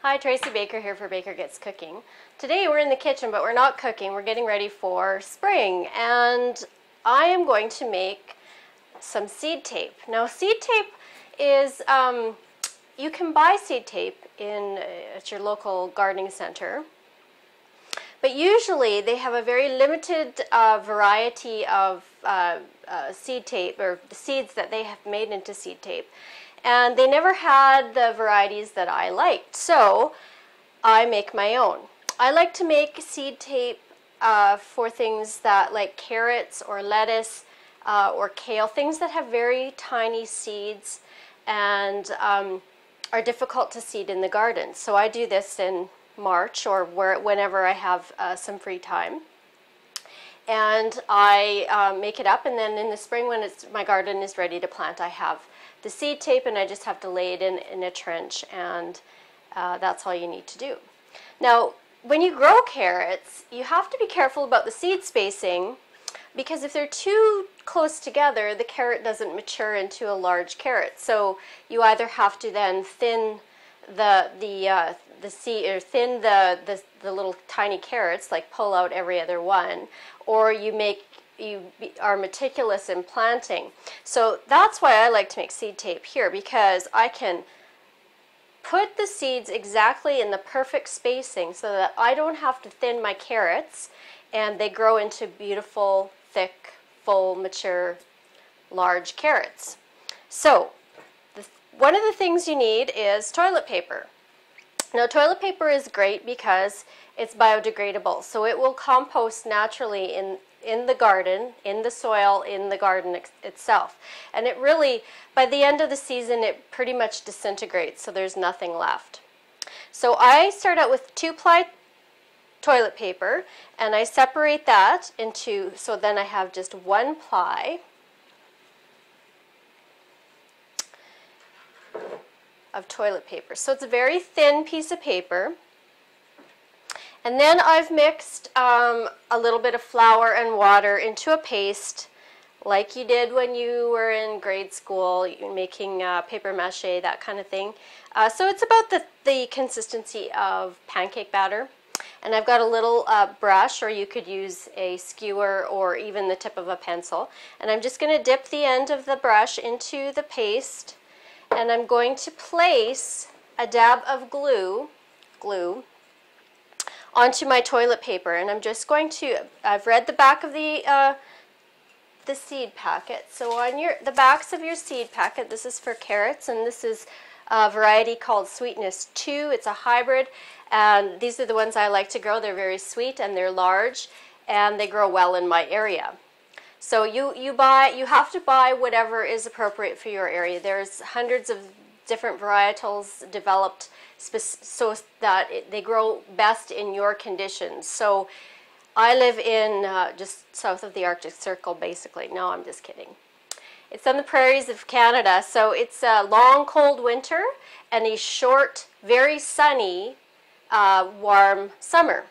Hi, Tracy Baker here for Baker Gets Cooking. Today we're in the kitchen, but we're not cooking. We're getting ready for spring, and I am going to make some seed tape. Now, seed tape is, you can buy seed tape at your local gardening center, but usually they have a very limited variety of seed tape, or the seeds that they have made into seed tape. And they never had the varieties that I liked, so I make my own. I like to make seed tape for things that like carrots or lettuce or kale, things that have very tiny seeds and are difficult to seed in the garden. So I do this in March or whenever I have some free time. And I make it up, and then in the spring when my garden is ready to plant, I have the seed tape and I just have to lay it in a trench, and that's all you need to do. Now, when you grow carrots, you have to be careful about the seed spacing, because if they're too close together, the carrot doesn't mature into a large carrot. So you either have to then thin the seed, or thin the little tiny carrots, like pull out every other one, or you are meticulous in planting. So that's why I like to make seed tape here, because I can put the seeds exactly in the perfect spacing so that I don't have to thin my carrots, and they grow into beautiful, thick, full, mature, large carrots. So one of the things you need is toilet paper. Now, toilet paper is great because it's biodegradable, so it will compost naturally in the garden, in the soil, in the garden itself. And it really, by the end of the season, it pretty much disintegrates, so there's nothing left. So I start out with 2-ply toilet paper, and I separate that into, so then I have just 1 ply of toilet paper. So it's a very thin piece of paper. And then I've mixed a little bit of flour and water into a paste, like you did when you were in grade school, making paper mache, that kind of thing. So it's about the consistency of pancake batter. And I've got a little brush, or you could use a skewer or even the tip of a pencil. And I'm just going to dip the end of the brush into the paste, and I'm going to place a dab of glue onto my toilet paper, and I'm just going to, I've read the back of the seed packet. So on the backs of your seed packet, this is for carrots, and this is a variety called Sweetness 2. It's a hybrid, and these are the ones I like to grow. They're very sweet and they're large, and they grow well in my area. So you have to buy whatever is appropriate for your area. There's hundreds of different varietals developed so that they grow best in your conditions. So I live in just south of the Arctic Circle, basically. No, I'm just kidding. It's on the prairies of Canada, so it's a long, cold winter and a short, very sunny, warm summer.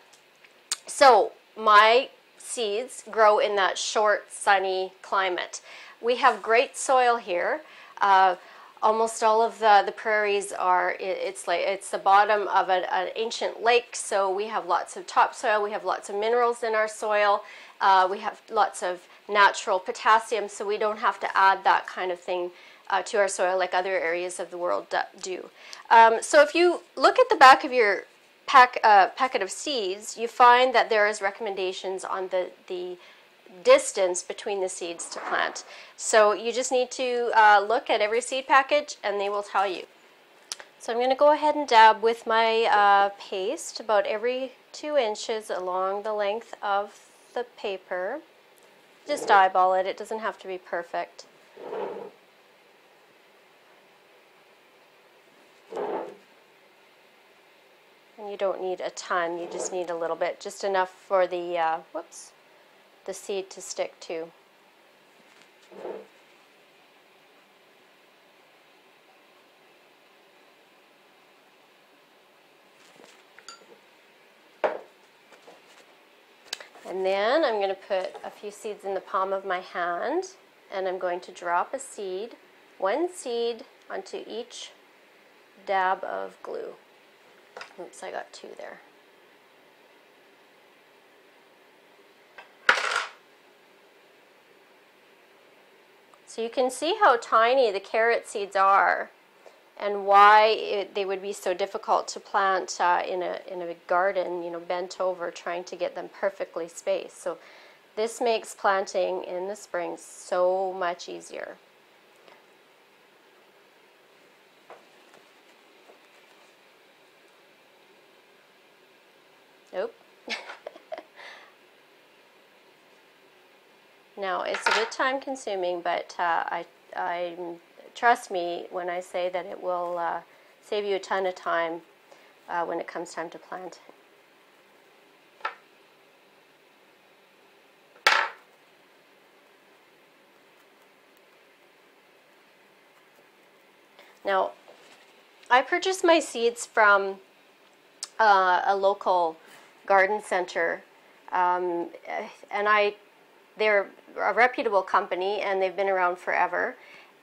So my seeds grow in that short, sunny climate. We have great soil here. Almost all of the prairies are, it's the bottom of an ancient lake, so we have lots of topsoil, we have lots of minerals in our soil, we have lots of natural potassium, so we don't have to add that kind of thing to our soil like other areas of the world do. So if you look at the back of your packet of seeds, you find that there is recommendations on the distance between the seeds to plant. So you just need to look at every seed package and they will tell you. So I'm going to go ahead and dab with my paste about every 2 inches along the length of the paper. Just eyeball it, it doesn't have to be perfect. And you don't need a ton, you just need a little bit, just enough for the the seed to stick to. And then I'm going to put a few seeds in the palm of my hand, and I'm going to drop a seed, 1 seed, onto each dab of glue. Oops, I got 2 there. So you can see how tiny the carrot seeds are and why they would be so difficult to plant in a garden, you know, bent over, trying to get them perfectly spaced. So this makes planting in the spring so much easier. Nope. Now, it's a bit time consuming, but I trust me when I say that it will save you a ton of time when it comes time to plant. Now, I purchased my seeds from a local garden center, and they're a reputable company and they've been around forever,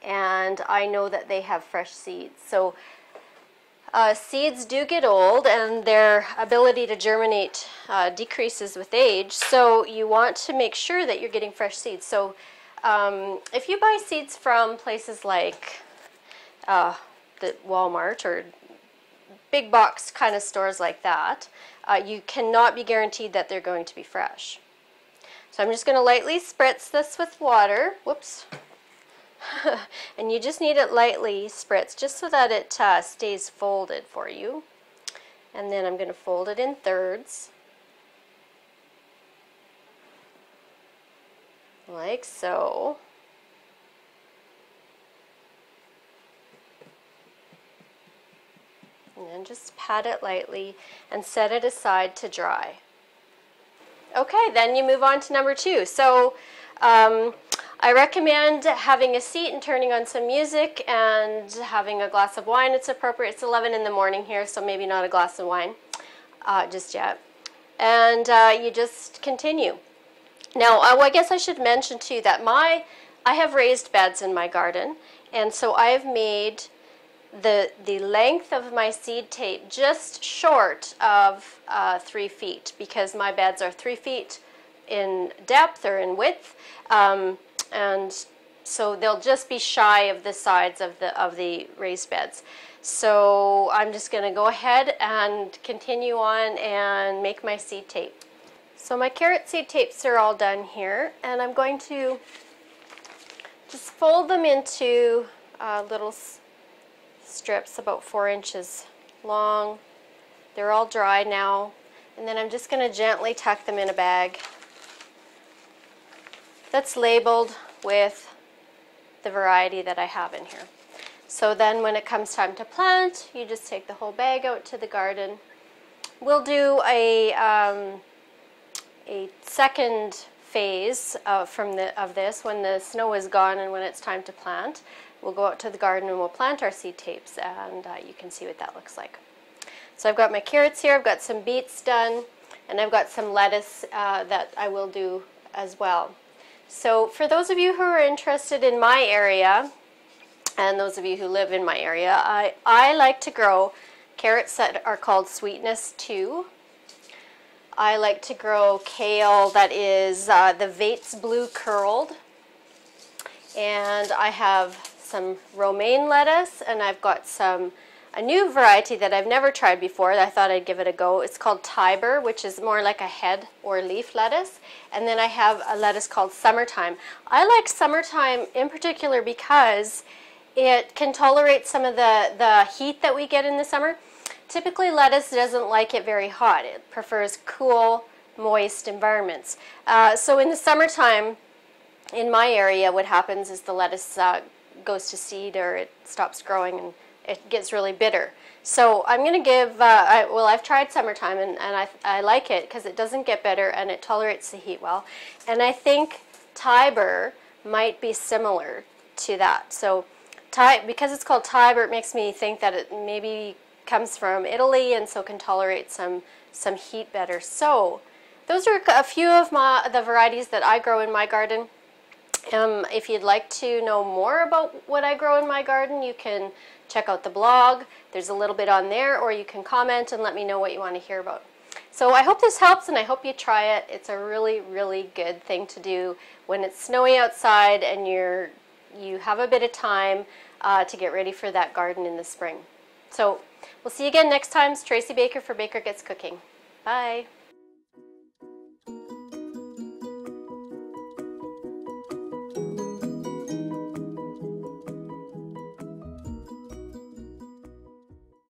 and I know that they have fresh seeds. So seeds do get old and their ability to germinate decreases with age, so you want to make sure that you're getting fresh seeds. So if you buy seeds from places like the Walmart or big box kind of stores like that, you cannot be guaranteed that they're going to be fresh. So I'm just going to lightly spritz this with water. Whoops. And you just need it lightly spritzed just so that it stays folded for you. And then I'm going to fold it in thirds, like so. And then just pat it lightly and set it aside to dry. Okay, then you move on to number 2. So I recommend having a seat and turning on some music and having a glass of wine. It's appropriate. It's 11 in the morning here, so maybe not a glass of wine just yet. And you just continue. Now, I guess I should mention too that I have raised beds in my garden, and so I have made the length of my seed tape just short of 3 feet, because my beds are 3 feet in depth or in width, and so they'll just be shy of the sides of the raised beds. So I'm just going to go ahead and continue on and make my seed tape. So my carrot seed tapes are all done here, and I'm going to just fold them into little strips about 4 inches long. They're all dry now, and then I'm just going to gently tuck them in a bag that's labeled with the variety that I have in here. So then when it comes time to plant, you just take the whole bag out to the garden. We'll do a second phase of this when the snow is gone and when it's time to plant. We'll go out to the garden and we'll plant our seed tapes, and you can see what that looks like. So I've got my carrots here, I've got some beets done, and I've got some lettuce that I will do as well. So for those of you who are interested in my area, and those of you who live in my area, I like to grow carrots that are called Sweetness 2. I like to grow kale that is the Vates Blue Curled. And I have some romaine lettuce, and I've got a new variety that I've never tried before that I thought I'd give it a go. It's called Tiber, which is more like a head or leaf lettuce. And then I have a lettuce called Summertime. I like Summertime in particular because it can tolerate some of the heat that we get in the summer. Typically lettuce doesn't like it very hot. It prefers cool, moist environments. So in the summertime, in my area, what happens is the lettuce goes to seed, or it stops growing and it gets really bitter. So I'm going to give, I've tried Summertime, and I like it because it doesn't get bitter and it tolerates the heat well. And I think Tiber might be similar to that. So because it's called Tiber, it makes me think that it maybe comes from Italy and so can tolerate some heat better. So those are a few of the varieties that I grow in my garden. If you'd like to know more about what I grow in my garden, you can check out the blog. There's a little bit on there, or you can comment and let me know what you want to hear about. So I hope this helps, and I hope you try it. It's a really, really good thing to do when it's snowy outside and you have a bit of time to get ready for that garden in the spring. So we'll see you again next time. It's Tracy Baker for Baker Gets Cooking. Bye.